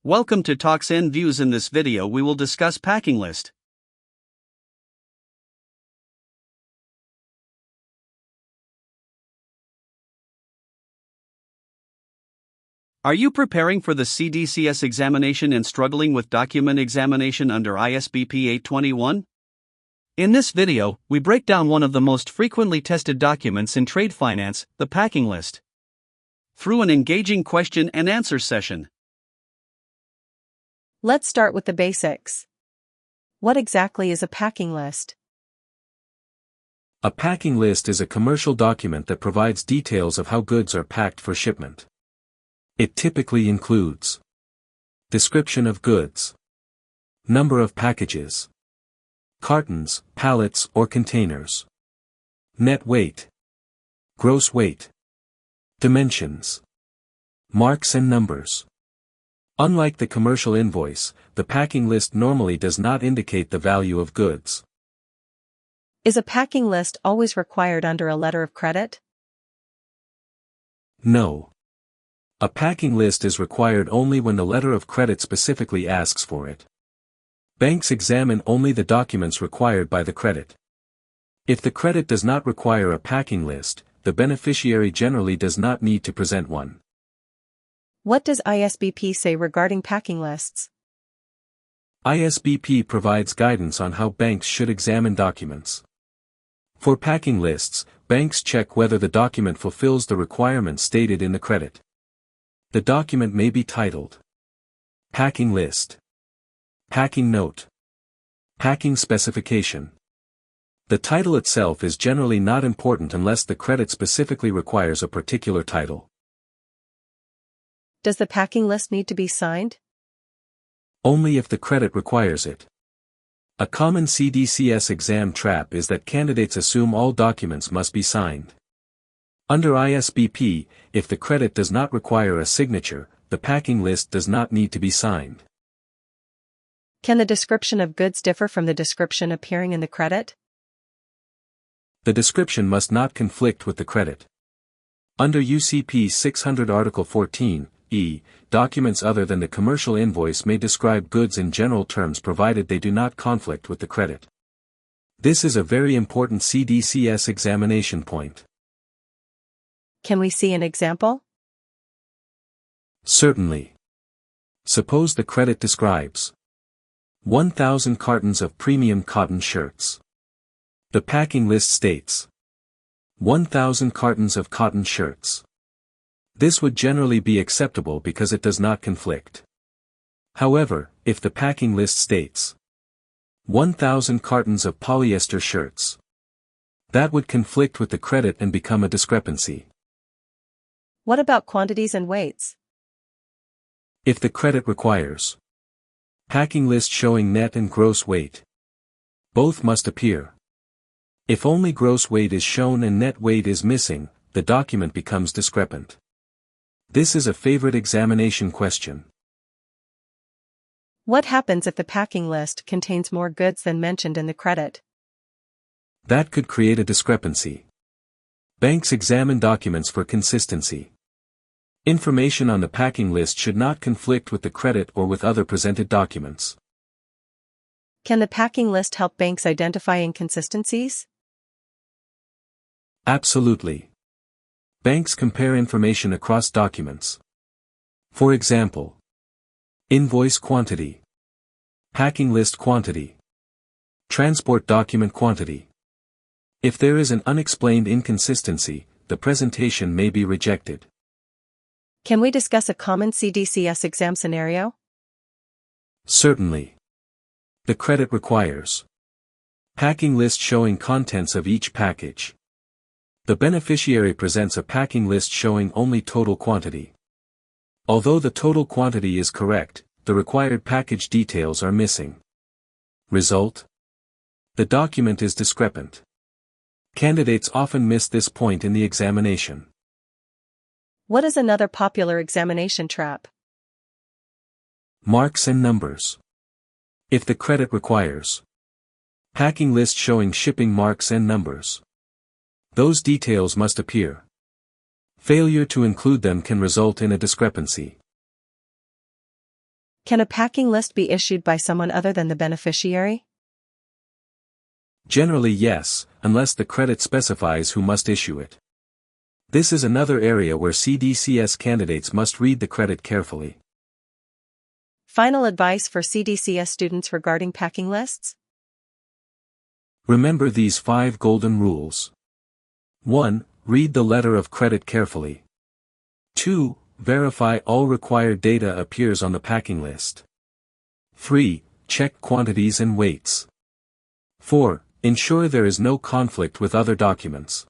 Welcome to Talks and Views. In this video we will discuss packing list. Are you preparing for the CDCS examination and struggling with document examination under ISBP 821? In this video, we break down one of the most frequently tested documents in trade finance, the packing list, through an engaging question and answer session. Let's start with the basics. What exactly is a packing list? A packing list is a commercial document that provides details of how goods are packed for shipment. It typically includes description of goods, number of packages, cartons, pallets or containers, net weight, gross weight, dimensions, marks and numbers. Unlike the commercial invoice, the packing list normally does not indicate the value of goods. Is a packing list always required under a letter of credit? No. A packing list is required only when the letter of credit specifically asks for it. Banks examine only the documents required by the credit. If the credit does not require a packing list, the beneficiary generally does not need to present one. What does ISBP say regarding packing lists? ISBP provides guidance on how banks should examine documents. For packing lists, banks check whether the document fulfills the requirements stated in the credit. The document may be titled Packing List, Packing Note, Packing Specification. The title itself is generally not important unless the credit specifically requires a particular title. Does the packing list need to be signed? Only if the credit requires it. A common CDCS exam trap is that candidates assume all documents must be signed. Under ISBP, if the credit does not require a signature, the packing list does not need to be signed. Can the description of goods differ from the description appearing in the credit? The description must not conflict with the credit. Under UCP 600 Article 14, documents other than the commercial invoice may describe goods in general terms provided they do not conflict with the credit. This is a very important CDCS examination point. Can we see an example? Certainly. Suppose the credit describes 1,000 cartons of premium cotton shirts. The packing list states 1,000 cartons of cotton shirts. This would generally be acceptable because it does not conflict. However, if the packing list states 1,000 cartons of polyester shirts, that would conflict with the credit and become a discrepancy. What about quantities and weights? If the credit requires packing list showing net and gross weight, both must appear. If only gross weight is shown and net weight is missing, the document becomes discrepant. This is a favorite examination question. What happens if the packing list contains more goods than mentioned in the credit? That could create a discrepancy. Banks examine documents for consistency. Information on the packing list should not conflict with the credit or with other presented documents. Can the packing list help banks identify inconsistencies? Absolutely. Banks compare information across documents. For example, invoice quantity, packing list quantity, transport document quantity. If there is an unexplained inconsistency, the presentation may be rejected. Can we discuss a common CDCS exam scenario? Certainly. The credit requires packing list showing contents of each package. The beneficiary presents a packing list showing only total quantity. Although the total quantity is correct, the required package details are missing. Result? The document is discrepant. Candidates often miss this point in the examination. What is another popular examination trap? Marks and numbers. If the credit requires packing list showing shipping marks and numbers, those details must appear. Failure to include them can result in a discrepancy. Can a packing list be issued by someone other than the beneficiary? Generally yes, unless the credit specifies who must issue it. This is another area where CDCS candidates must read the credit carefully. Final advice for CDCS students regarding packing lists? Remember these 5 golden rules. 1. Read the letter of credit carefully. 2. Verify all required data appears on the packing list. 3. Check quantities and weights. 4. Ensure there is no conflict with other documents.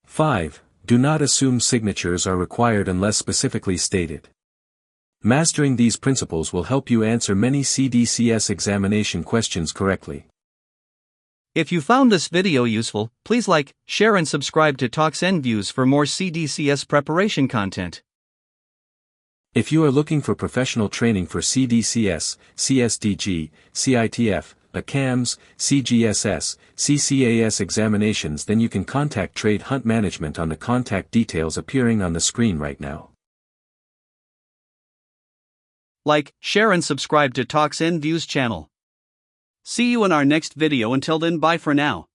5. Do not assume signatures are required unless specifically stated. Mastering these principles will help you answer many CDCS examination questions correctly. If you found this video useful, please like, share and subscribe to Talks and Views for more CDCS preparation content. If you are looking for professional training for CDCS, CSDG, CITF, ACAMS, CGSS, CCAS examinations, then you can contact Trade Hunt Management on the contact details appearing on the screen right now. Like, share and subscribe to Talks and Views channel. See you in our next video. Until then, bye for now.